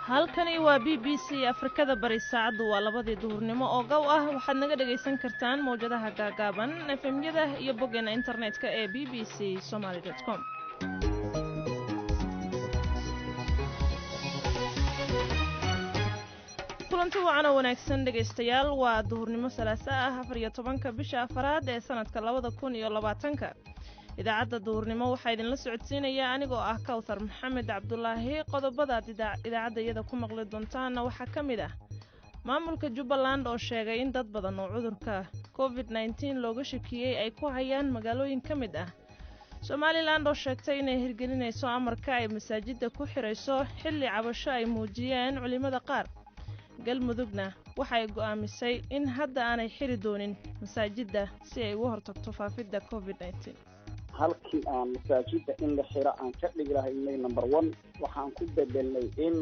halkani waa BBC Afrikada Bari saacadu waa 2 duhurnimo oo gaw ah waxaad naga dhageysan kartaan mowjadaha gaagaaban FM-yada iyo boggeena internetka ee bbcsomali.com. kulanti wacan oo wanaagsan dhageystayaal waa duhurnimo Salaaso ah 14 bisha Afraad ee sanadka 2020. idaacadda duhurnimo waxaa idinla socodsiinaya anigoo ah Kawthar Maxamed Cabdullaahi. qodobada idaacadda iyada ku maqli doontaana waxaa ka mid ah maamulka Jubbaland oo sheegay in dad badan oo cudurka COVID-19 looga shakiyay ay ku hayaan magaalooyin ka mid ah Somaliland oo sheegtay inay hirgelinayso amarka ay masaajidda ku xirayso xilli cabasho ay muujiyeen culimada qaar. galmudugna waxa ay go'aamisay in hadda aanay xiri doonin masaajidda si ay uga hortagto faafidda COVID-19. halkii aan masaajidda in la xiro aan ka dhigi lahaynay number 1 waxaan ku bedelnay in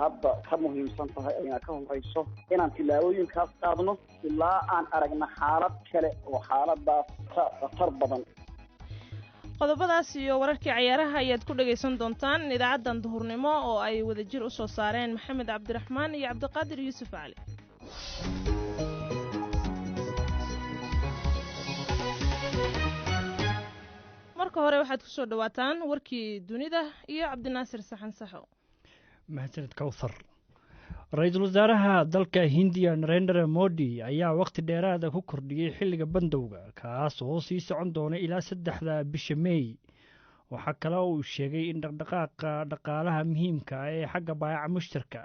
hadda ka muhiimsan tahay ayna ka horeyso inaan tilaabooyinkaas qaadno ilaa aan aragna xaalad kale oo xaaladaas ka khatar badan. qodobadaas iyo wararkii ciyaaraha ayaad ku dhageysan doontaan idaacaddan duhurnimo oo ay wadajir u soo saareen Maxamed Cabdiraxmaan iyo Cabdiqaadir Yuusuf Cali. marka hore waxaad ku soo dhawaataan warkii dunida iyo Cabdinaasir Saxan Saxo. mahadsanid Kawthar. Ra'iisul Wasaaraha dalka Hindiya Narendra Modi ayaa waqti dheeraad ah ku kordhiyay xilliga bandowga kaas oo sii socon doona ilaa 3 bisha May. waxa kale oo uu sheegay in dhaqdhaqaaqa dhaqaalaha muhiimka ah ee xagga baayaca mushtarka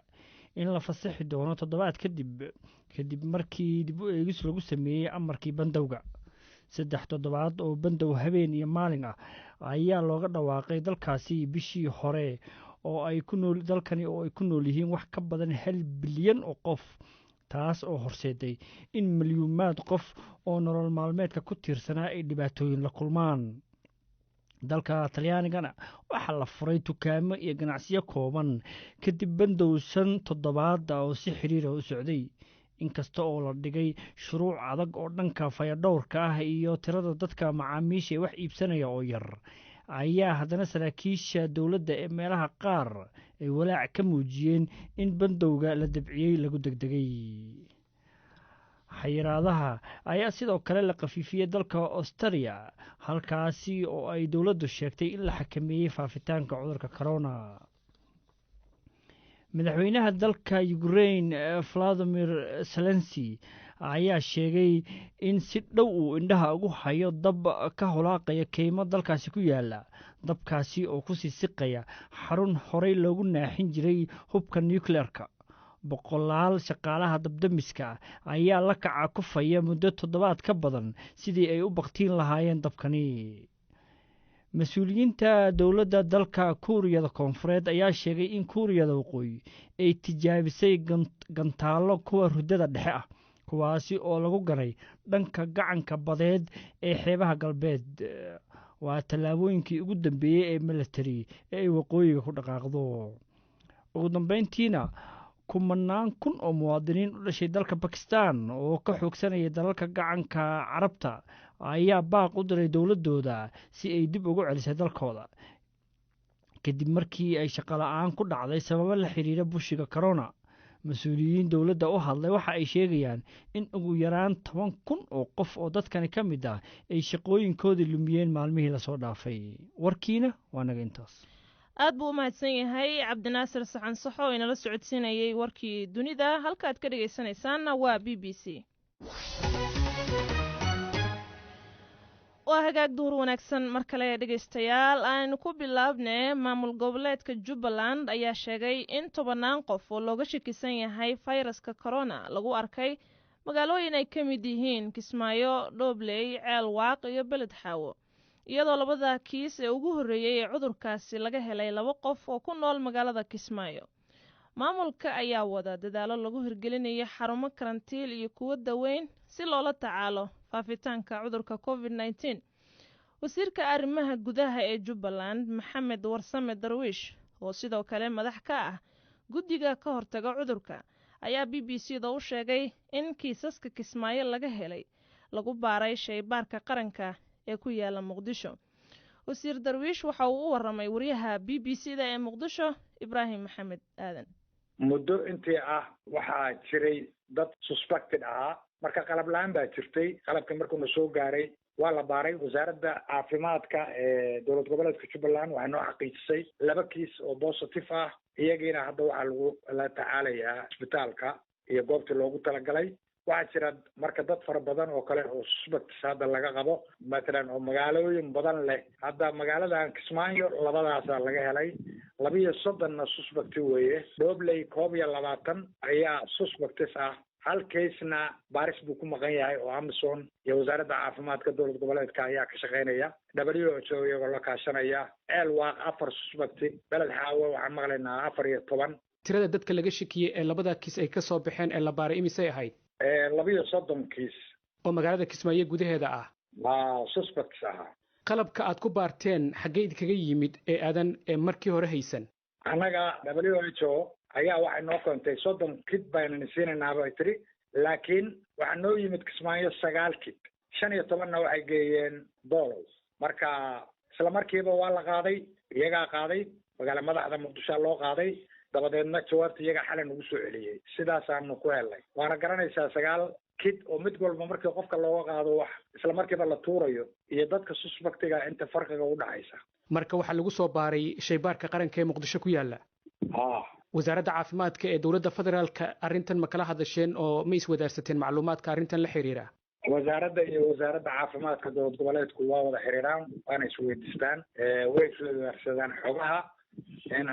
in la fasaxi doono toddobaad kadib markii dib u eegis lagu sameeyay amarkii bandowga. 3 toddobaad oo bandow habeen iyo maalin ah ayaa looga dhawaaqay dalkaasi bishii hore oo ay ku nool yihiin wax ka badan 1 bilyan oo qof, taas oo horseeday in milyuumaad qof oo nolol maalmeedka ku tiirsanaa ay dhibaatooyin la kulmaan. dalka Talyaanigana waxaa la furay dukaamo iyo ganacsiyo kooban kadib bandow 5 toddobaad oo si xiriir ah u socday. inkasta oo la dhigay shuruuc adag oo dhanka fayadhowrka ah iyo tirada dadka macaamiisha wax iibsanaya oo yar, ayaa haddana saraakiisha dowladda ee meelaha qaar ay walaac ka muujiyeen in bandowga la dabciyey lagu degdegay. xayiraadaha ayaa sidoo kale la qafiifiyey dalka Australia, halkaasi oo ay dowladdu sheegtay in la xakameeyey faafitaanka cudurka corona. madaxweynaha dalka Ukraine Volodymyr Zelensky ayaa sheegay in si dhow uu indhaha ugu hayo dab ka holaaqaya keymo dalkaasi ku yaala. dabkaasi oo ku sii siqaya xarun horey loogu naaxin jiray hubka nuclear-ka. boqolaal shaqaalaha dabdamiska ayaa la kaca kufaya muddo 7 ka badan sidii ay u baqtiin lahaayeen dabkani. mas-uuliyiinta dowladda dalka Kuuriyada Koonfureed ayaa sheegay in Kuuriyada Waqooyi ay tijaabisay gantaalo kuwa ridada dhexe ah, kuwaasi oo lagu ganay dhanka gacanka badeed ee xeebaha galbeed. waa tallaabooyinkii ugu dambeeyay ee military ee ay waqooyiga ku dhaqaaqdo. ugu dambeyntiina kumanaan kun oo muwaadiniin u dhashay dalka Pakistan oo ka xoogsanaya dalalka gacanka Carabta ayaa baaq u diray dowladooda si ay dib ugu celisay dalkooda kadib markii ay shaqo la'aan ku dhacday sababo la xiriira bushiga corona. mas-uuliyiin dowladda u hadlay waxa ay sheegayaan in ugu yaraan 10,000 oo qof oo dadkani ka mid ah ay shaqooyinkoodii lumiyeen maalmihii la soo dhaafay. warkiina waa naga intaas. aad buu u mahadsan yahay Cabdinaasir Saxan Saxo oo inala socodsiinayay warkii dunida. halkaad ka dhageysanaysaanna waa BBC. waa hagaag duhur wanaagsan mar kale dhageystayaal. aynu ku bilaabnay maamul goboleedka Jubbaland ayaa sheegay in 10 qof oo looga shakisan yahay fayraska corona lagu arkay magaalooyin ay ka mid yihiin Kismaayo, Doobley, Ceelwaaq iyo Beledxaawo, iyadoo 2 kiis ee ugu horeeyay ee cudurkaasi laga helay 2 qof oo ku nool magaalada Kismaayo. maamulka ayaa wada dadaalo lagu hirgelinayo xarumo karantiil iyo kuwo daweyn si loola tacaalo faafitaanka cudurka COVID-19. wasiirka arrimaha gudaha ee Jubbaland Maxamed Warsame Darwiish oo sidoo kale madax ka ah guddiga ka hortaga cudurka ayaa b b c da u sheegay in kiisaska Kismaayo laga helay lagu baaray shaybaarka qaranka ee ku yaala Muqdisho. wasiir Darwiish waxa uu u waramay wariyaha b b c da ee Muqdisho Ibraahim Maxamed Aadan. muddo intii waxaa jiray dad suspected marka qalab la'aan baa jirtay. qalabka markuu soo gaaray waa la baaray. wasaaradda caafimaadka ee dowlad goboleedka Jubbaland waxay noo xaqiijisay 2 kiis oo positive iyagina hadda waxaa la tacaalayaa isbitaalka iyo goobtii loogu talagalay. waxaa jira marka dad fara badan oo kale oo suspects hadda laga qabo matalan oo magaalooyin badan leh. hadda magaaladan Kismaayo 2 laga helay 32 suspect weeye. Dhobley 21 ayaa suspects hal keesna baaris buu ku maqan yahay oo Amazon iyo wasaaradda caafimaadka dowlad goboleedka ayaa ka shaqeynaya. WHO iyagoo la kaashanaya. Elwaq 4 suspect. Beled Xaawo waxaan maqlaynaa 14. tirada dadka laga shakiyay ee 2 kiis ay ka soo baxeen ee la baaray imisay ahayd 32 kiis oo magaalada Kismaayo gudaheeda waa suspects qalabka aad ku baarteen xageed kaga yimid ee aadan markii hore haysan anaga WHO ayaa waxay noo koontay 30 kit bayna siinaynaaba ay tiri laakiin waxa noo yimid Kismaayo 9 kit 15na waxay geeyeen dollars marka isla markiiba waa la qaaday iyaga qaaday magaalada madaxda Muqdisho loo qaaday dabadeedna jawaabta iyaga xalan ugu soo celiyay sidaas aanu ku helnay waana garanaysaa 9 kit oo mid walba markii qofka looga qaado wax isla markiiba la tuurayo iyo dadka suspectiga inta farqiga u dhaxaysa marka waxa lagu soo baaray shaybaarka qaranka ee Muqdisho ku yaala wasaaradda caafimaadka ee dowladda federaalka arrintan ma kala hadasheen oo ma iswadaarsateen macluumaadka arrintan la xiriira wasaaradda iyo wasaaradda caafimaadka dowlad goboleedku waa wada xiriiraan waana isweydiistaan way iswadaarsadaan xogaha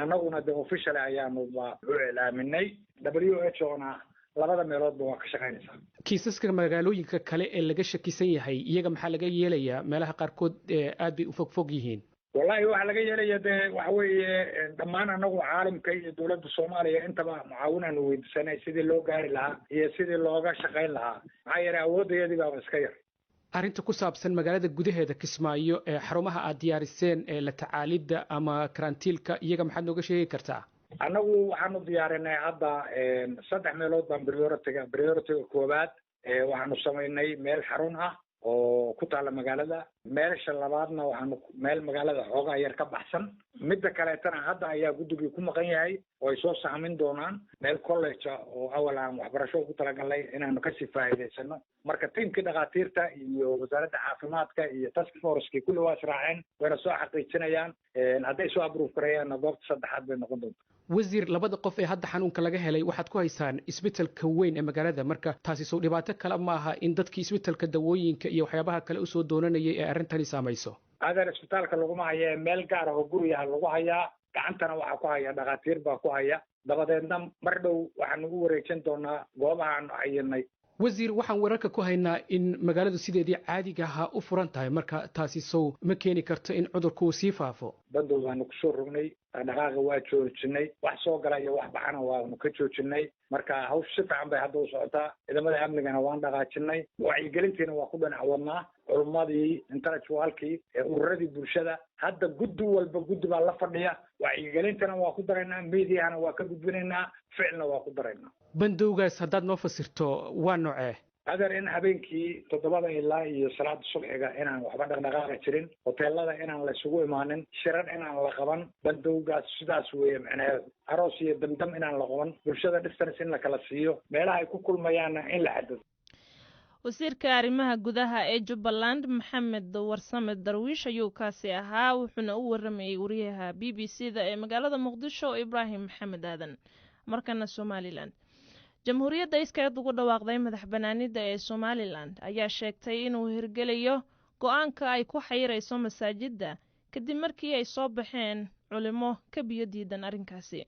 annaguna de official ayaanu u ilaaminay WHO-na 2 meeloodba waa ka shaqaynaysaa kiisaska magaalooyinka kale ee laga shakisan yahay iyaga maxaa laga yeelayaa meelaha qaarkood aad bay u fog yihiin wallahi waxa laga yeelaya de waxa weeye dhammaan anagu caalamka iyo dowladda Soomaaliya intaba mucaawinaan weydiisanay sidii loo gaari lahaa iyo sidii looga shaqayn lahaa maxaa yeelay awooddeedii baa iska yar arrinta ku saabsan magaalada gudaheeda Kismaayo ee xarumaha aad diyaariseen ee la tacaalidda ama karantiilka iyaga maxaad nooga sheegi kartaa anagu waxaanu diyaarinay hadda 3 meelood baan priority koobaad waxaanu samaynay meel xarun oo ku taala magaalada meesha labaadna waxaanu meel magaalada xoogaa yar ka baxsan midda kaleetana hadda ayaa guddigu ku maqan yahay oo ay soo saamin doonaan meel college oo awal aan waxbarasho ku talagalay inaanu ka sii faa'iidaysano marka tiimkii dhaqaatiirta iyo wasaaradda caafimaadka iyo task force-kii kulli waa israaceen wayna soo xaqiijinayaan hadday soo approve gareeyaanna goobta 3aad bay noqon doontaa wasiir 2 qof ee hadda xanuunka laga helay waxaad ku haysaan isbitaalka weyn ee magaalada marka taasi soo dhibaato kale ma aha in dadkii isbitaalka dawooyinka iyo waxyaabaha kale u soo doonanayay ee arrintani saamayso adeer isbitaalka laguma haya meel gaar ah oo guriga lagu hayaa gacantana waxa ku haya dhaqaatiir baa ku haya dabadeedna mar dhow waxaan ugu wareejin doonaa goobaha aan cayinnay wasiir waxaan wararka ku haynaa in magaaladu sideedii caadiga ahaa u furan tahay marka taasi sow ma keeni karto in cudurku uu sii faafo bandow waanu ku soo rognay dhaqaaqa waa joojinay wax soo gala iyo wax baxana waanu ka joojinay marka hawsha si fiican bay hadda u socotaa ciidamada amnigana waan dhaqaajinay wacyigelintiina waa ku dhinac wadnaa culummadii intellectualkii ururadii bulshada hadda guddi walba guddi baa la fadhiya wacyigelintana waa ku daraynaa meediahana waa ka gudbinaynaa ficilna waa ku daraynaa bandowgaas haddaad noo fasirto waa noocee adeer in habeenkii 7 ilaa iyo salaada subaxiga inaan waxba dhaqdhaqaaqa jirin hoteelada inaan la isugu imaanin shirar inaan la qaban bandowgaas sidaas weeye macnaheedu aroos iyo damdam inaan la qaban bulshada distance in la kala siiyo meelaha ay ku kulmayaanna in la xadado wasiirka arrimaha gudaha ee Jubbaland Maxamed Warsame Darwiish ayuu kaasi ahaa wuxuuna u waramayay wariyaha BBC-da ee magaalada Muqdisho Ibraahim Maxamed Aadan markana Somaliland jamhuuriyadda iskeed ugu dhawaaqday madax banaanida ee Somaliland ayaa sheegtay inuu hirgeliyo go'aanka ay ku xayirayso masaajidda kadib markii ay soo baxeen culimo ka biyo diidan arrinkaasi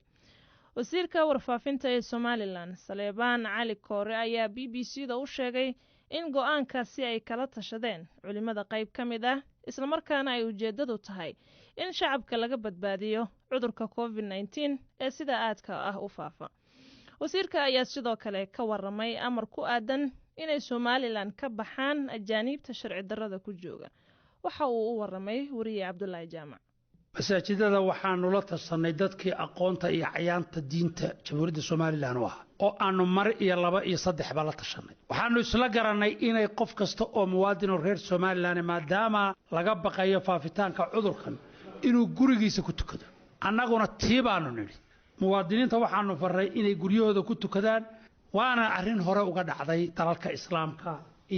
wasiirka warfaafinta ee Somaliland Saleebaan Cali Koore ayaa BBC-da u sheegay in go'aankaasi ay kala tashadeen culimada qayb ka mid ah isla markaana ay ujeedadu tahay in shacabka laga badbaadiyo cudurka COVID-19 ee sida aadka ah u faafa wasiirka ayaa sidoo kale ka waramay amar ku aadan inay Somaliland ka baxaan ajaanibta sharci darrada ku jooga waxa uu u waramay wariye Cabdullaahi Jaamac masaajidada waxaanu la tashanay dadkii aqoonta iyo cayaanta diinta jamhuuriyadda Soomaaliland oo aanu mar iyo laba iyo saddex ba la tashanay waxaanu isla garanay inay qof kasta oo muwaadin reer Soomaaliland maadaama laga baqayo faafitaanka cudurkan inuu gurigiisa ku tukado annaguna tiibaanu niri muwaadiniinta waxaanu faray inay guryahooda ku tukadaan waana arrin hore uga dhacday dalalka islaamka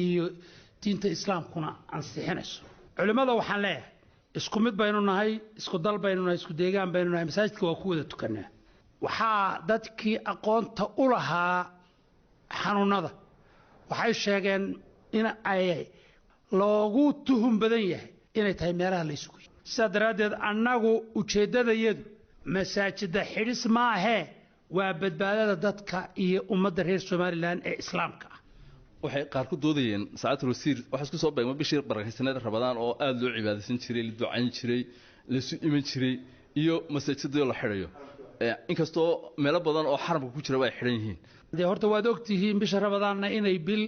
iyo diinta islaamkuna ansixinayso culimada waxaan leeyahay isku mid baynu nahay isku dal baynu nahay isku deegaan baynu nahay masaajidka waa ku wada tukanaa waxaa dadkii aqoonta u lahaa xanuunada waxay sheegeen in ay loogu tuhum badan yahay inay tahay meelaha la isugu sidaa daraaddeed annagu ujeeddadayadu masaajida xidhis maahee waa badbaadada dadka iyo ummadda reer Soomaaliland ee islaamka ah waxay qaar ku doodayeen saacadul wasiir waxa isku soo beegmay bishii barakaysanada Ramadaan oo aad loo cibaadaysan jiray la ducayn jiray la soo iman jiray iyo masaajidada la xidhayo inkastoo meelo badan oo xaramka ku jira way xidhan yihiin horta waad ogtihiin bisha Ramadaanna inay bil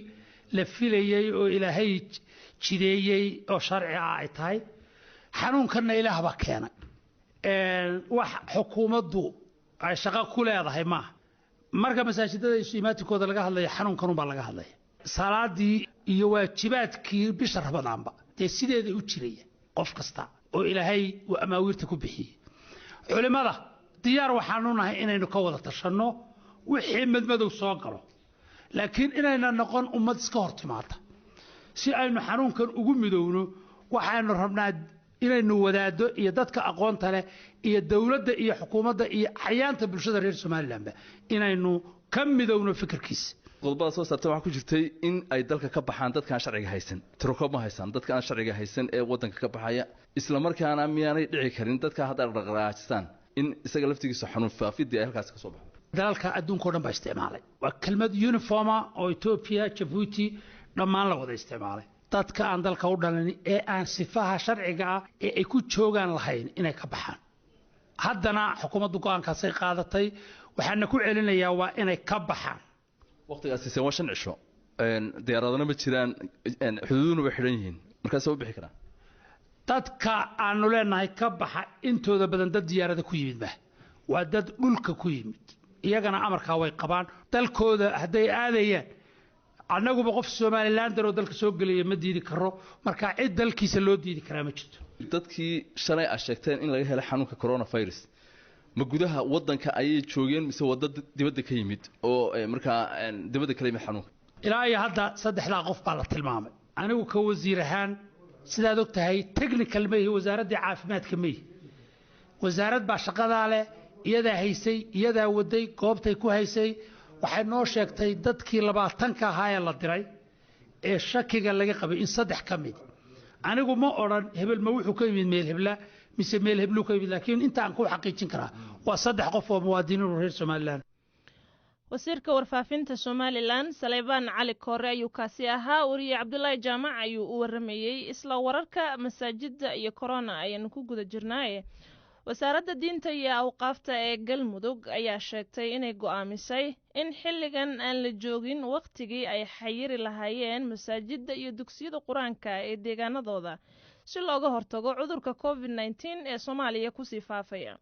la filayay oo Ilaahay jideeyay oo sharci ah ay tahay xanuunkanna Ilaah baa keenay wax xukuumaddu ay shaqo ku leedahay ma marka masaajidada iimaatikooda laga hadlayo xanuunkan baa laga hadlaya salaadii iyo waajibaadkii bisha Ramadaanba sideeda u jiraya qof kasta oo Ilaahay uu amaawiirta ku bixiyay culimada diyaar waxaanu nahay inaynu ka wada tashanno wixii madmadow soo galo laakiin inayna noqon ummad iska hortimaata si aynu xanuunkan ugu midowno waxaanu rabnaa inaynu wadaado iyo dadka aqoonta leh iyo dawladda iyo xukuumadda iyo cayaanta bulshada reer Soomaaliland inaynu ka midowno fikirkiisa qodobada soo saartay waxa ku jirtay in ay dalka ka baxaan dadka aan sharciga haysan tirokoob ma haysan dadka aan sharciga haysan ee wadanka ka baxaya isla markaana miyaanay dhici karin dadka hadda dhaqaaqaajistaan in isaga laftigiisa xanuun faafidii ay halkaas ka soo baxaan dalalka adduunka oo dhan baa isticmaalay waa kelmad uniforma oo Ethiopia Djibouti dhammaan la wada isticmaalay dadka aan dalka u dhalan ee aan sifaha sharciga ah ee ay ku joogan lahayn inay ka baxaan haddana xukuumaddu go'aankaas ay qaadatay waxaana ku celinayaa waa inay ka baxaan waqtigaasi se waa 5 cisho diyaaradana ma jiraan xuduuduna way xidhan yihiin markaas oo bixi karaan dadka aanu leenahay ka baxa intooda badan dad diyaarada ku yimid ba waa dad dhulka ku yimid iyagana amarka way qabaan dalkooda haday aadayaan annaguba qof Soomaaliland oo dalka soo galay ma diidi karo marka cid dalkiisa loo diidi karaa ma jirto dadkii shalay ay sheegteen in laga helay xanuunka coronavirus ma gudaha wadanka ay joogeen mise wadada dibadda ka yimid oo marka dibadda kale ma xanuunka ilaa iyo hadda saddexda qof baa la tilmaamay anigu ka wasiir ahaan sidaad ogtahay technical ma yahay wasaaradda caafimaadka ma yahay wasaarad baa shaqada leh iyada haysay iyada waday goobtay ku haysay waxay noo sheegtay dadkii 20 ka ahaa ee la diray ee shakiga laga qabay in saddex ka mid anigu ma oran hebel ma wuxuu ka yimid meel hebla mise meel heblu ka yimid laakiin inta aan ku xaqiijin karaa waa saddex qof oo muwaadiniin reer Soomaaliland wasiirka warfaafinta Soomaaliland Saleebaan Cali Koore ayuu kaasi ahaa wariye Cabdullaahi Jaamac ayuu u waramayay isla wararka masaajidda iyo corona ayaan ku guda jirnaaye wasaaradda diinta iyo awqaafta ee Galmudug ayaa sheegtay inay go'aamisay in xilligan aan la joogin waqtigii ay xayiri lahaayeen masaajidda iyo dugsiyada quraanka ee deegaanadooda si looga hortago cudurka COVID-19 ee Soomaaliya ku sii faafaya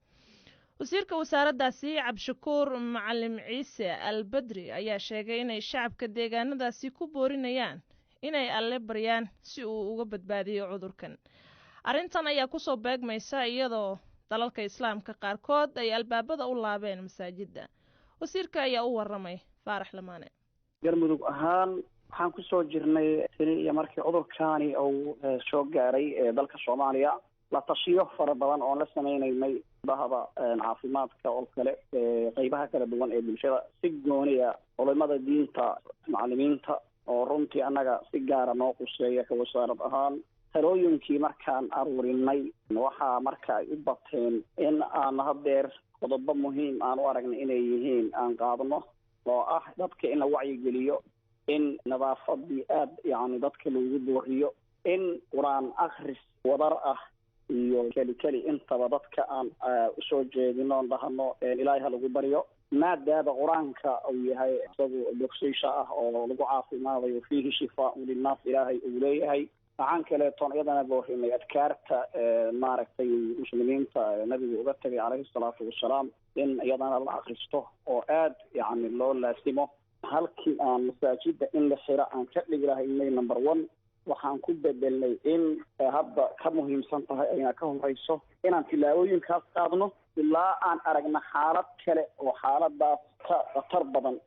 wasiirka wasaaraddaasi Cabshakuur Macallim Ciise Albadri ayaa sheegay inay shacabka deegaanadaasi ku boorinayaan inay alle baryaan si uu uga badbaadiyo cudurkan arrintan ayaa ku soo beegmaysa iyadoo dalalka islaamka qaarkood ay albaabada u laabeen masaajidda wasiirka ayaa u waramay Faarax Lamaane Galmudug ahaan waxaan ku soo jirnay iyo markii cudurkaani uu soo gaaray dalka Soomaaliya la tashiyo fara badan oo la sameeynay bahaba caafimaadka oo kale qaybaha kala duwan ee bulshada si gooniya culimada diinta macallimiinta oo runtii annaga si gaar ah noo quseeya ka wasaarad ahaan talooyinkii markaan aruurinay waxaa marka ay u bateen in aan hadeer qodobo muhiim aan u aragnay inay yihiin aan qaadno oo ah dadka in la wacyigeliyo in nadaafadii aad yani dadka loogu booriyo in quraan akhris wadar ah iyo kali intaba dadka aan soo jeedino dhahno ilaahay ha lagu baryo maadaama quraanka uu yahay isagu bogsasha ah oo lagu caafimaadayo fiihi shifaa linnaas ilaahay uu leeyahay waxaan kaleetoon iyadana boorinay adkaarta maaragtay muslimiinta nabiga uga tagay calayhi salaatu wasalaam in iyadana la akristo oo aad yacni loo laasimo halkii aan masaajida in la xiro aan ka dhigi lahaynay number one waxaan ku bedelnay in hadda ka muhiimsan tahay ayna ka horeyso inaan tilaabooyinkaas qaadno ilaa aan aragna xaalad kale oo xaaladaas ka khatar badan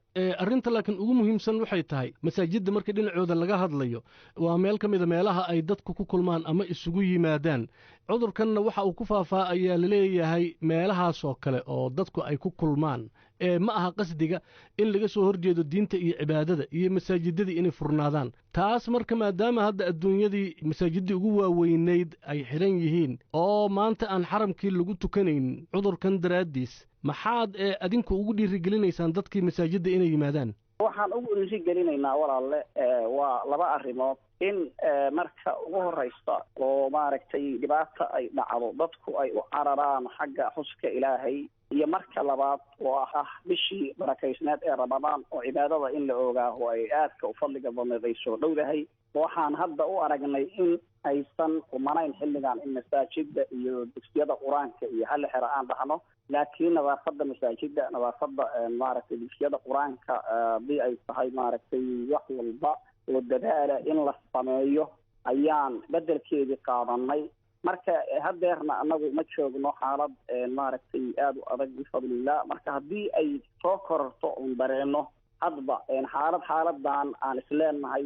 arrinta laakiin ugu muhiimsan waxay tahay masaajidda marka dhinacooda laga hadlayo waa meel ka mid a meelaha ay dadku ku kulmaan ama isugu yimaadaan cudurkanna waxa uu ku faafaa ayaa laleeyahay meelahaas oo kale oo dadku ay ku kulmaan ma aha qasdiga in laga soo horjeedo diinta iyo cibaadada iyo masaajidadii inay furnaadaan taas marka maadaama hadda adduunyadii masaajidii ugu waaweynayd ay xiran yihiin oo maanta aan xaramkii lagu tukanayn cudurkan daraaddiis maxaad adinku ugu dhiirigelinaysaan dadkii masaajidda inay yimaadaan waxaan ugu dhiirigelinaynaa walaalle waa laba arrimood in marka ugu horeysa oo maaragtay dhibaata ay dhacdo dadku ay u cararaan xagga xuska ilaahay iyo marka labaad oo ah bishii barakaysneed ee ramadaan oo cibaadada in la ogaaho ay aadka u fadliga badneed ay soo dhowdahay waxaan hadda u aragnay in aysan umanayn xilligan in masaajida iyo dugsiyada qur-aanka iyo hal xero aan dhahno laakiin nadaafada masaajida nadaafada maaragtay dugsiyada qur-aanka haddii ay tahay maaragtay wax walba oo dadaala in la sameeyo ayaan bedelkeedii qaadanay marka hadeerna anagu ma joogno xaalad maaragtay aada u adag bifadlillah marka haddii ay soo kororto un dareeno hadba xaaladan aan isleenahay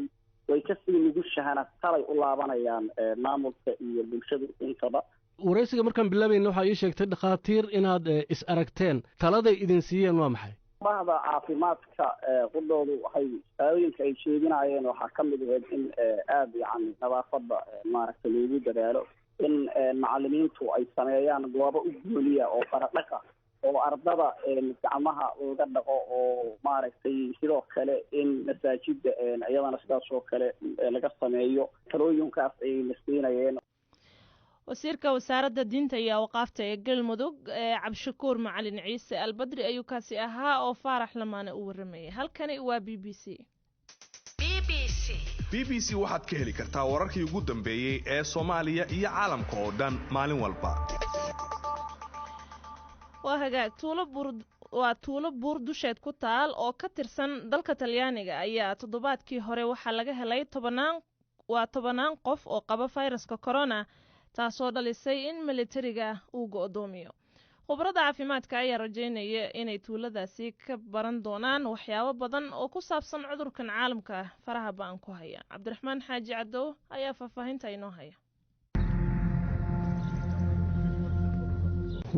way kasii nugushahana talay u laabanayaan maamulka iyo bulshadu intaba waraysiga markaan bilaabayna waxaa ii sheegtay dhakhaatiir inaad is aragteen taladay idin siiyeen waa maxay bahda caafimaadka qudoodu waxay saadooyinka ay jeedinayeen waxaa ka mid ahayd in aada yacni nadaafada maaragtay loogu dadaalo in macalimiintu ay sameeyaan goobo u gooniya oo faradhaqa oo ardada gacmaha looga dhaqo oo maaragtay sidoo kale in masaajida iyadana sidaas oo kale laga sameeyo talooyinkaas ay nasiinayeen wasiirka wasaaradda diinta iyo awqaafta ee galmudug cabdishakuur macalin ciise albadri ayuu kaasi ahaa oo faarax lamaane u waramayay halkani waa b b c waxaad ka heli kartaa wararkii ugu dambeeyey ee soomaaliya iyo caalamka oo dhan maalin walba waa hagaag tuulo buur dusheed ku taal oo ka tirsan dalka talyaaniga ayaa toddobaadkii hore waxaa laga helay tobanaan qof oo qaba fayraska corona taasoo dhalisay in militariga uu go'doomiyo khubarada caafimaadka ayaa rajaynaya inay tuuladaasi ka baran doonaan waxyaabo badan oo ku saabsan cudurkan caalamka faraha ba'an ku haya cabdiraxmaan xaaji cadow ayaa faahfaahinta inoo haya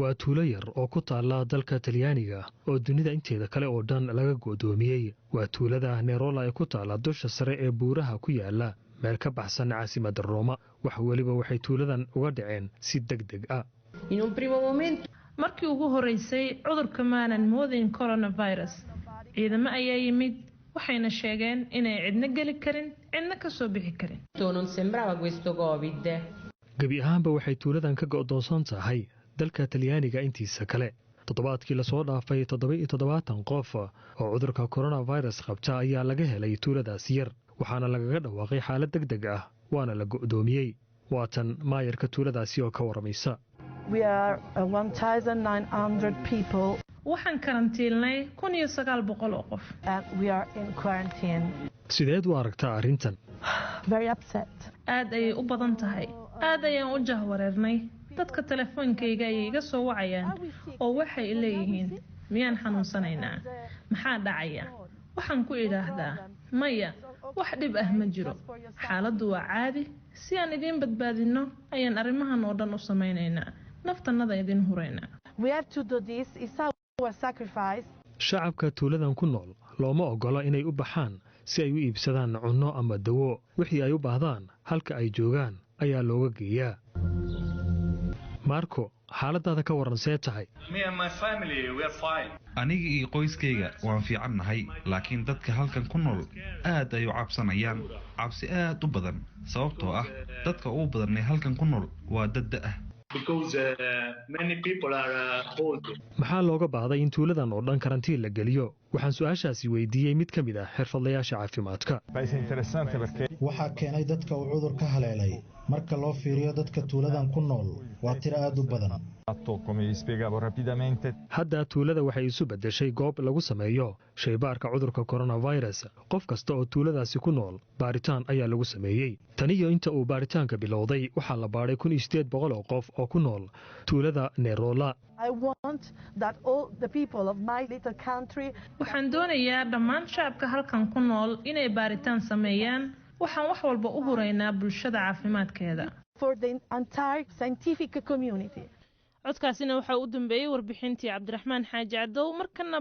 waa tuulo yar oo ku taalla dalka talyaaniga oo dunida inteeda kale oo dhan laga go'doomiyey waa tuulada nerola ee ku taalla dusha sare ee buuraha ku yaala meel ka baxsan caasimadda rooma wax weliba waxay tuuladan uga dhaceen si degdeg ah markii ugu horeysay cudurka maanan moodayn coronavirus ciidamo ayaa yimid waxayna sheegeen inay cidna geli karin cidna ka soo bixi karin gebi ahaanba waxay tuuladan ka go'doonsan tahay dalka talyaaniga intiisa kale toddobaadkii lasoo dhaafay 77 qof oo cudurka coronavirus qabta ayaa laga helay tuuladaas yar waxaana lagaga dhawaaqay xaalad degdeg ah waana la go'doomiyey waatan maayarka tuuladaasi oo ka waramaysa waxaan karantiilnay 1900 oo qof sideed u aragtaa arrintan aad ayay u badan tahay aad ayaan u jahwareernay dadka telefoonkayga ayay iga soo wacayaan oo waxay leeyihiin miyaan xanuunsanaynaa maxaa dhacaya waxaan ku idhaahdaa maya wax dhib ah ma jiro xaaladdu waa caadi si aan idiin badbaadinno ayaan arrimahan oo dhan u samaynaynaa naftannada idin huraynaa shacabka tuuladan ku nool looma oggola inay u baxaan si ay u iibsadaan cunno ama dawo wixii ay u baahdaan halka ay joogaan ayaa looga geeyaa marko xaaladaada ka waran see tahay aniga iyo qoyskayga waan fiicannahay laakiin dadka halkan ku nool aad ay u cabsanayaan cabsi aad u badan sababtoo ah dadka ugu badan ee halkan ku nool waa dad da' ah maxaa looga baahday in tuuladan oo dhan karantiin la geliyo waxaan su-aashaasi weydiiyey mid ka mid ah xirfadlayaasha caafimaadka. waxaa keenay dadka uu cudur ka haleelay marka loo fiiriyo dadka tuuladan ku nool waa tiro aad u badan. hadda tuulada waxay isu beddeshay goob lagu sameeyo shaybaarka cudurka coronavirus. qof kasta oo tuuladaasi ku nool baaritaan ayaa lagu sameeyey. taniyo inta uu baaritaanka bilowday waxaa la baadhay 1800 oo qof oo ku nool tuulada Nerola. waxaan doonayaa dhammaan shacabka halkan ku nool inay baaritaan sameeyaan. waxaan wax walba u huraynaa bulshada caafimaadkeeda. codkaasina waxaa u dambeeyey warbixintii cabdiraxmaan xaaji cadow. markana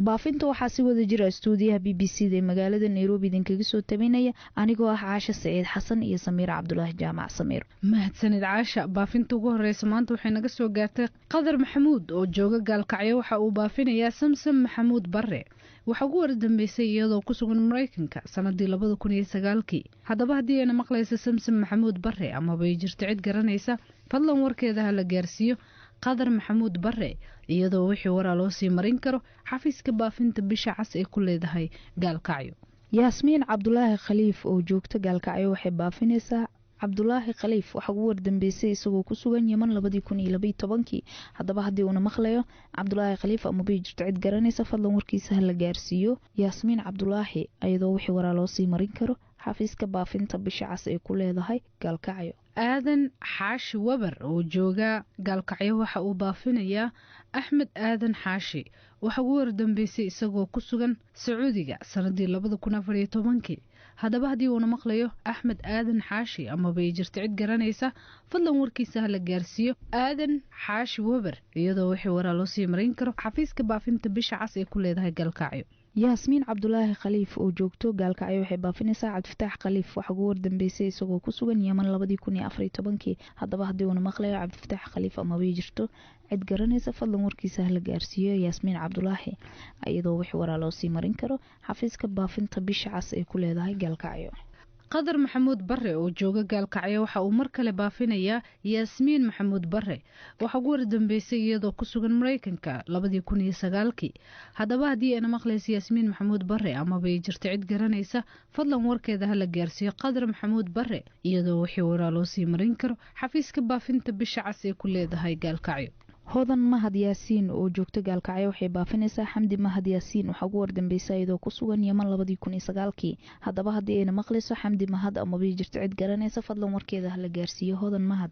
baafinta waxaa si wada jira stuudiyaha BBC-da ee magaalada Nairobi idinkaga soo tabinaya anigoo ah Caasha Saciid Xasan iyo Samiir Cabdulaahi Jaamac. Samiir, mahadsanid Caasha. baafinta ugu horeysa maanta waxay naga soo gaartay Qadar Maxamuud oo jooga Gaalkacyo. waxa uu baafinayaa Samsam Maxamuud Barre. waxa ugu wardambeysay iyadoo ku sugan Mareykanka sanadii 2009. haddaba haddii ayna maqlaysa Samsam Maxamuud Barre ama bay jirto cid garanaysa, fadlan warkeeda ha la gaarsiiyo Qadar Maxamuud Barre iyadoo wixii waraa loo sii marin karo xafiiska baafinta bisha cas ee ku leedahay Gaalkacyo. Yaasmiin Cabdulaahi Khaliif oo joogta Gaalkacyo waxay baafinaysaa Cabdulaahi Khaliif waxa ugu wardambeysay isagoo ku sugan Yemen 2012. haddaba haddii uuna maqlayo Cabdulaahi Khaliif ama bay jirto cid garanaysa, fadlan warkiisa ha la gaarsiiyo Yaasmiin Cabdulaahi iyadoo wixii waraa loo sii marin karo xafiiska baafinta bisha cas ee ku leedahay Gaalkacyo. aadan xaashi wabar oo jooga Gaalkacyo waxa uu baafinayaa Axmed aadan xaashi. waxa ugu wardambeysay isagoo ku sugan Sacuudiga sanadii 2014. haddaba haddii uuna maqlayo Axmed aadan xaashi ama bay jirto cid garanaysa, fadlan warkiisa ha la gaarsiiyo aadan xaashi wabar iyadoo wixii waraa loo sii marin karo xafiiska baafinta bisha cas ee ku leedahay Gaalkacyo. Yaasmiin Cabdulaahi Khaliif oo joogto Gaalkacyo waxay baafinaysaa Cabdifataax Khaliif waxa ugu wardambeysay isagoo ku sugan Yemen 2014. haddaba haddii uuna maqlayo Cabdifataax Khaliif ama bay jirto cid garanaysa, fadlan warkiisa ha la gaarsiiyo Yaasmiin Cabdulaahi iyadoo wixii waraa loo sii marin karo xafiiska baafinta bisha cas ee ku leedahay Gaalkacyo. Qadar Maxamuud Barre oo jooga Gaalkacyo waxa uu mar kale baafinayaa Yaasmiin Maxamuud Barre. waxa ugu wardambeysay iyadoo ku sugan Mareykanka 2009. haddaba haddii ayna maqlaysa Yaasmiin Maxamuud Barre ama bay jirto cid garanaysa, fadlan warkeeda ha la gaarsiiyo Qadar Maxamuud Barre iyadoo wixii waraa loo sii marin karo xafiiska baafinta bisha cas ee ku leedahay Gaalkacyo. hodan mahad yaasiin oo joogta Gaalkacyo waxay baafinaysaa Xamdi mahad yaasiin waxa ugu wardambeysay iyadoo ku sugan Yemen 2009. haddaba haddii ayna maqlayso Xamdi mahad ama bay jirto cid garanaysa, fadlan warkeeda ha la gaarsiiyo hodan mahad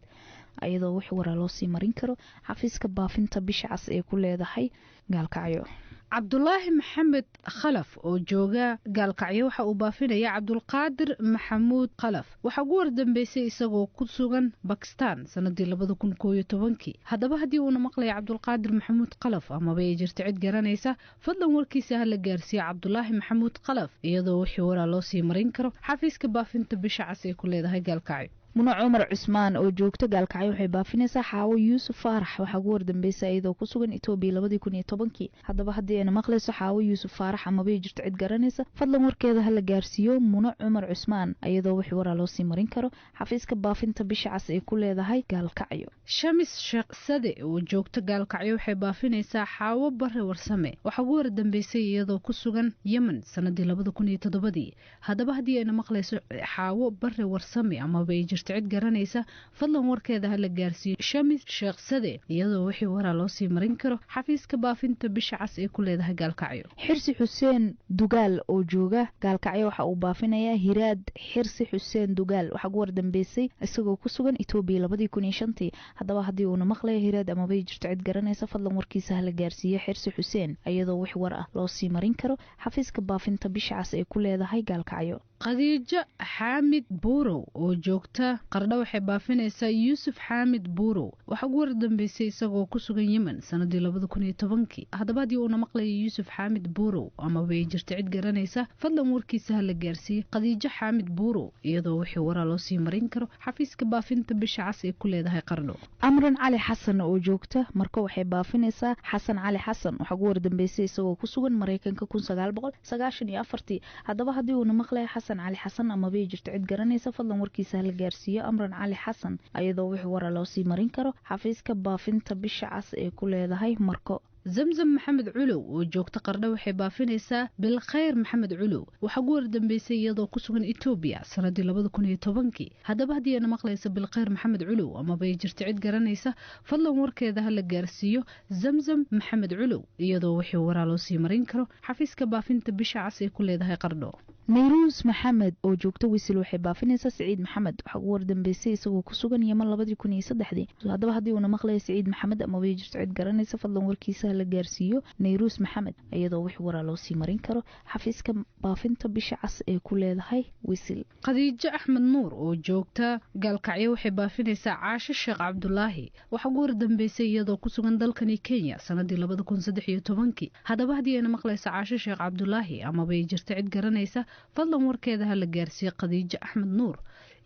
iyadoo wixii waraa loo sii marin karo xafiiska baafinta bisha cas ee ku leedahay Gaalkacyo. Cabdulaahi Maxamed Khalaf oo jooga Gaalkacyo waxa uu baafinayaa Cabdulqaadir Maxamuud Khalaf. waxa ugu wardambeysay isagoo ku sugan Pakistan sanadii 2011. haddaba haddii uuna maqlayo Cabdulqaadir Maxamuud Khalaf ama bay jirto cid garanaysa, fadlan warkiisa ha la gaarsiiyo Cabdulaahi Maxamuud Khalaf iyadoo wixii waraa loo sii marin karo xafiiska baafinta bisha cas ee ku leedahay Gaalkacyo. Muna Cumar Cusmaan oo joogta Gaalkacyo waxay baafinaysaa Xaawo Yuusuf Faarax waxa ugu wardambeysay iyadoo ku sugan Itoobiya 2010. haddaba haddii ayna maqlayso Xaawo Yuusuf Faarax ama bay jirto cid garanaysa, fadlan warkeeda ha la gaarsiiyo Muna Cumar Cusmaan iyadoo wixii waraa loo sii marin karo xafiiska baafinta bisha cas ee ku leedahay Gaalkacyo. Shamis Sheekh Sade oo joogta Gaalkacyo waxay baafinaysaa Xaawo Barre Warsame. waxa ugu wardambeysay iyadoo ku sugan Yemen sanadii 2007. haddaba haddii ayna maqlayso Xaawo Barre Warsame ama bay jirto cid garanaysa, fadlan warkeeda ha la gaarsiiyo Shamis Sheekh Sade iyadoo wixii waraa loo sii marin karo xafiiska baafinta bisha cas ee ku leedahay Gaalkacyo. Xirsi Xuseen Dugaal oo jooga Gaalkacyo waxa uu baafinayaa Hiraad Xirsi Xuseen Dugaal waxa ugu wardambeysay isagoo ku sugan Itoobiya 2005. haddaba haddii uuna maqlayo Hiraad ama bay jirto cid garanaysa, fadlan warkiisa ha la gaarsiiyo Xirsi Xuseen iyadoo wixii war ah loo sii marin karo xafiiska baafinta bisha cas ee ku leedahay Gaalkacyo. Khadiija Xaamid Buurow oo joogta Qardho waxay baafinaysaa Yuusuf Xaamid Buurow waxa ugu wardambeysay isagoo ku sugan Yemen sanadii 2010. haddaba haddii uuna maqlayo Yuusuf Xaamid Buurow ama bay jirto cid garanaysa, fadlan warkiisa ha la gaarsiiyo Khadiija Xaamid Buurow iyadoo wixii waraa loo sii marin karo xafiiska baafinta bisha cas ee ku leedahay Qardho. Amran Cali Xasan oo joogta Marko waxay baafinaysaa Xasan Cali Xasan waxa ugu wardambeysay isagoo ku sugan Mareykanka 1994. haddaba haddii uuna maqlayo Xasan xasan cali xasan amaba ay jirto cid garanaysa fadlan warkiisa hala gaarsiiyo amran cali xasan iyadoo wixii wara loo sii marin karo xafiiska baafinta bisha cas ee ku leedahay marko zamzam maxamed culow oo joogta qardho waxay baafinaysaa bilkhayr maxamed culow waxaa ugu wardambeysay iyadoo ku sugan etoobiya sanadii 2010 haddaba haddii ayna maqlaysa bilkhayr maxamed culow amaba ay jirta cid garanaysa fadlan warkeeda hala gaarsiiyo zamzam maxamed culow iyadoo wixii waraa loo sii marin karo xafiiska baafinta bisha cas ee ku leedahay qardho nayruus maxamed oo joogta wisil waxay baafinaysaa siciid maxamed waxaa ugu wardambeysay isagoo ku sugan yeman 2003 haddaba haddii uuna maqlaya siciid maxamed amaba ay jirto cid garanaysa fadlan warkiisa la gaarsiiyo nayruus maxamed iyadoo wixii waraa loo sii marin karo xafiiska baafinta bisha cas ee ku leedahay wisil khadiijo axmed nuur oo joogta gaalkacyo waxay baafinaysaa caasho sheekh cabdulaahi waxaa ugu wardambeysay iyadoo ku sugan dalkani kenya sanadii 2013 haddaba haddii ayna maqlaysa caasho sheekh cabdulaahi amaba ay jirta cid garanaysa fadlan warkeeda hala gaarsiiyo khadiijo axmed nuur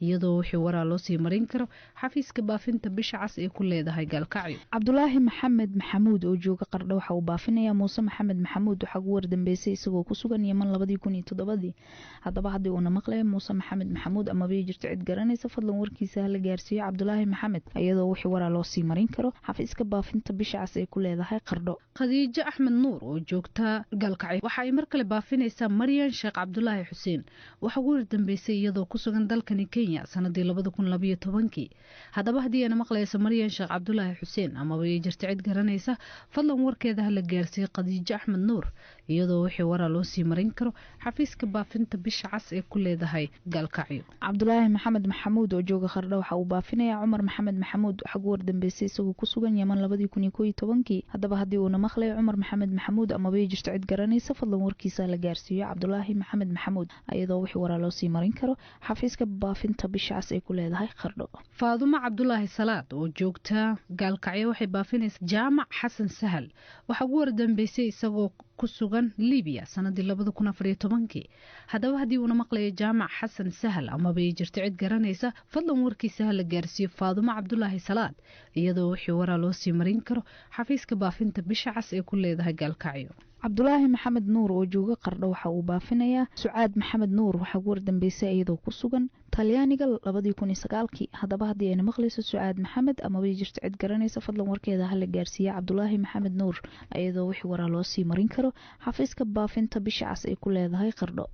iyadoo wixii waraa loo sii marin karo xafiiska baafinta bisha cas ee ku leedahay gaalkacyo cabdulaahi maxamed maxamuud oo jooga qardho waxa uu baafinayaa muuse maxamed maxamuud waxaa ugu wardambeysay isagoo ku sugan yeman 2007 haddaba haddii uuna maqlaya muuse maxamed maxamuud amaba ay jirto cid garanaysa fadlan warkiisa hala gaarsiiyo cabdulaahi maxamed iyadoo wixii waraa loo sii marin karo xafiiska baafinta bisha cas ee ku leedahay qardho khadiijo axmed nuur oo joogta gaalkacyo waxa ay mar kale baafinaysaa maryan sheekh cabdulaahi xuseen waxaa ugu wardambeysay iyadoo ku sugan dalkani sanadii 2012 haddaba haddii ayna maqlaysa maryan sheekh cabdulaahi xuseen amaba ay jirta cid garanaysa fadlan warkeeda hala gaarsiiyo khadiijo axmed nuur iyadoo wixii waraa loo sii marin karo xafiiska baafinta bisha cas ee ku leedahay gaalkacyo cabdulaahi maxamed maxamuud oo jooga qardho waxa uu baafinayaa cumar maxamed maxamuud waxaa ugu wardambeysay isagoo ku sugan yeman 2011 haddaba haddii uuna maqlayo cumar maxamed maxamuud amaba ay jirto cid garanaysa fadlan warkiisa la gaarsiiyo cabdulaahi maxamed maxamuud iyadoo wixii waraa loo sii marin karo xafiiska baafinta bisha cas ee ku leedahay qardho faadumo cabdulaahi salaad oo joogta gaalkacyo waxay baafinaysaa jaamac xasan sahal waxaa ugu wardambeysay isagoo ku sugan libiya sanadii 2014 haddaba haddii uuna maqlayo jaamac xasan sahal amaba ay jirto cid garanaysa fadlan warkiisa hala gaarsiiyo faadumo cabdulaahi salaad iyadoo wixii waraa loo sii marin karo xafiiska baafinta bisha cas ee ku leedahay gaalkacyo cabdulaahi maxamed nuur oo jooga qardho waxa uu baafinayaa sucaad maxamed nuur waxaa ugu wardambeysay iyadoo ku sugan talyaaniga 2009 haddaba haddii ayna maqlayso sucaad maxamed amaba ay jirto cid garanaysa fadlan warkeeda hala gaarsiiya cabdulaahi maxamed nuur iyadoo wixii waraa loo sii marin karo xafiiska baafinta bisha cas ay ku leedahay qardho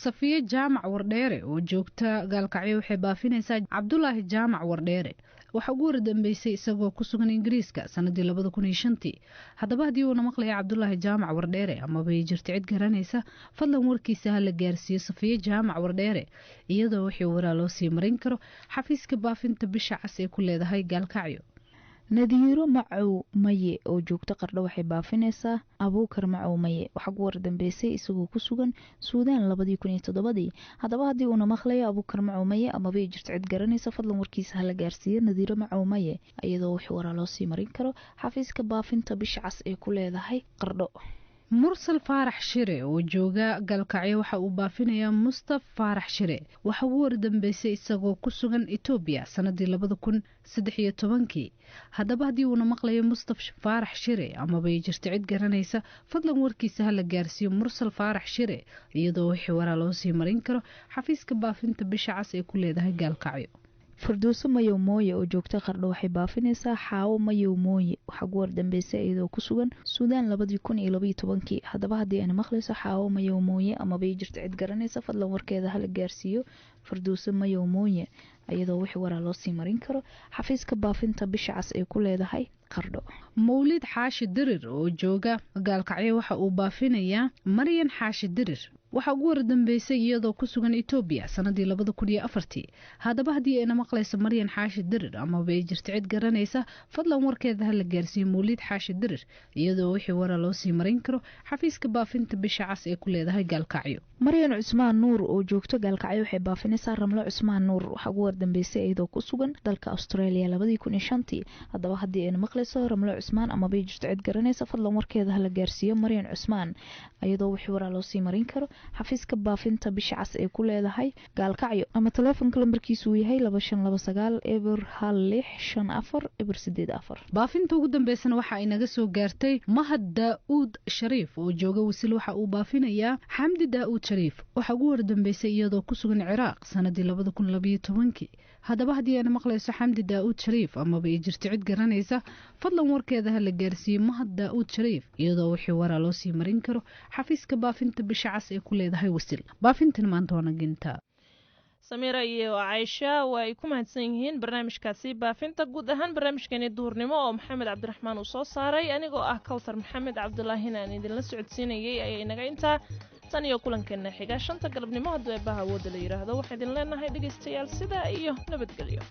safiye jaamac wardheere oo joogta gaalkacyo waxay baafinaysaa cabdulaahi jaamac wardheere waxaa ugu wardambeysay isagoo ku sugan ingiriiska sanadii 2005 haddaba haddii uuna maqlaya cabdulaahi jaamac wardheere amaba ay jirta cid garanaysa fadlan warkiisa hala gaarsiiyo safiye jaamac wardheere iyadoo wixii waraa loo sii marin karo xafiiska baafinta bisha cas ee ku leedahay gaalkacyo nadiiro macow maye oo joogta qardho waxay baafinaysaa abuukar macow maye waxaa ugu wardambeysay isagoo ku sugan suudaan 2007 haddaba haddii uuna maqlayo abuukar macow maye amaba ay jirto cid garanaysa fadlan warkiisa hala gaarsiiyo nadiiro macow maye iyadoo wixii waraa loo sii marin karo xafiiska baafinta bisha cas ee ku leedahay qardho mursal faarax shire oo jooga gaalkacyo waxa uu baafinayaa mustaf faarax shire waxa ugu wardambeysay isagoo ku sugan etoobiya sanadii 2013 haddaba haddii uuna maqlayo mustaf faarax shire amaba ay jirto cid garanaysa fadlan warkiisa hala gaarsiiyo mursal faarax shire iyadoo wixii waraa loo sii marin karo xafiiska baafinta bisha cas ee ku leedahay gaalkacyo firdowso mayow mooye oo joogta qardho waxay baafinaysaa xaawo mayow mooye waxaa ugu wardambeysay iyadoo ku sugan suudaan 2012 haddaba haddii ayna maqlayso xaawo mayow mooye amaba ay jirto cid garanaysa fadlan warkeeda hala gaarsiiyo firdowso mayow mooye iyadoo wixii waraa loo sii marin karo xafiiska baafinta bisha cas ee ku leedahay qardho mawlid xaashi dirir oo jooga gaalkacyo waxa uu baafinayaa maryan xaashi dirir waxaa ugu wardambeysay iyadoo ku sugan etoobiya sanadii 2004 haddaba haddii ayna maqlayso maryan xaashi dirir amaba ay jirto cid garanaysa fadlan warkeeda hala gaarsiiyo mawlid xaashi dirir iyadoo wixii waraa loo sii marin karo xafiiska baafinta bisha cas ee ku leedahay gaalkacyo maryan cusmaan nuur oo joogto gaalkacyo waxay baafinaysaa ramlo cusmaan nuur waxaa ugu wardambeysay iyadoo ku sugan dalka australia 2005 haddaba haddii ayna maqlayso ramlo cusmaan ama bay jirto cid garanaysa fadlan warkeeda hala gaarsiiyo maryan cusmaan iyadoo wixii waraa loo sii marin karo xafiiska baafinta bisha cas ee ku leedahay gaalkacyo ama taleefonka lambarkiisu uu yahay 2529 eber 1654 eber 84. baafinta ugu dambeysana waxa ay naga soo gaartay mahad daa'uud shariif oo jooga wasil waxa uu baafinayaa xamdi daa'uud shariif waxa ugu wardambeysay iyadoo ku sugan ciraaq sanadii 2012 haddaba haddii aana maqlayso xamdi daa'uud shariif amaba ay jirto cid garanaysa fadlan warkeeda ha la gaarsiiyo mahad daa'uud shariif iyadoo wixii waraa loo sii marin karo xafiiska baafinta bisha cas ee ku leedahay wasil baafintan maanta waana gintaa samiira iyo caaisha waa ay ku mahadsan yihiin barnaamijkaasi baafinta guud ahaan barnaamijkeeni duurnimo oo maxamed cabdiraxmaan uu soo saaray anigoo ah kawsar maxamed cabdulaahina aan idinla socodsiinayay ayay inaga intaa tan iyo kulankeena xiga 5 galabnimo hadduu eebbaha awoodda la yidhaahdo waxaa idin leenahay dhegaystayaal sidaa iyo nabadgelyo